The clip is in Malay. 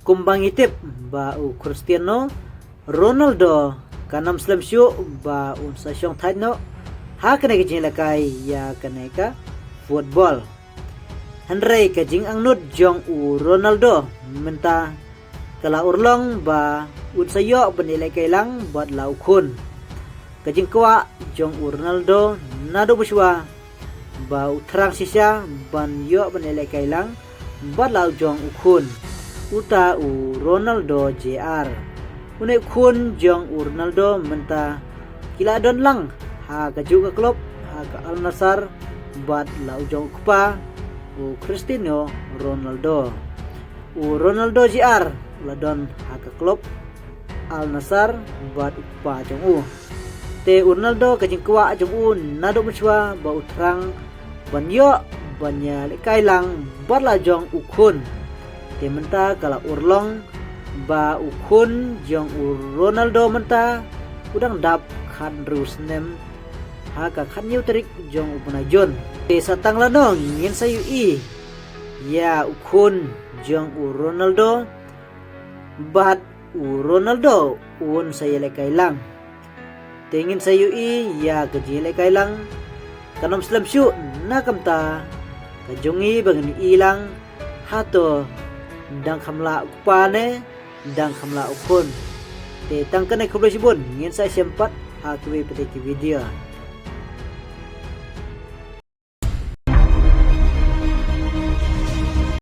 kumbang itip ba u Cristiano Ronaldo kanam slam syu ba un sa syong thai no ha kane ke jing lakai ya kane ka football hanrei ke jing angnut jong u Ronaldo menta kala urlong ba un sayo benilai kailang buat lau kun ke jing kwa jong u Ronaldo nado buswa ba utrang sisa ban yo benilai kailang buat lau jong ukun uta u Ronaldo JR unai kun jong u Ronaldo menta kila don lang ha ka juga klub ha ka Al Nassr bat lau jong kupa u Cristiano Ronaldo JR ladon ha ka klub Al Nassr bat kupa jong u te Ronaldo ka jing kwa jong u nado mchwa ba utrang ban yo banya lekai lang bat la jong ukun te menta kala urlong ba ukun jong Ronaldo menta udang dap khan rus nem ha ka khan yu trik jong upunajon te satang lanong ngin sayu i ya ukun jong Ronaldo bat Ronaldo un saya lekai lang te ngin sayu i ya ka ji lekai lang kanom slam syu nakamta kajongi bangan ilang hato dang khamla upane dang khamla ukun te tangkan ai khoblai sibun ngin sai sempat ha kwe pete video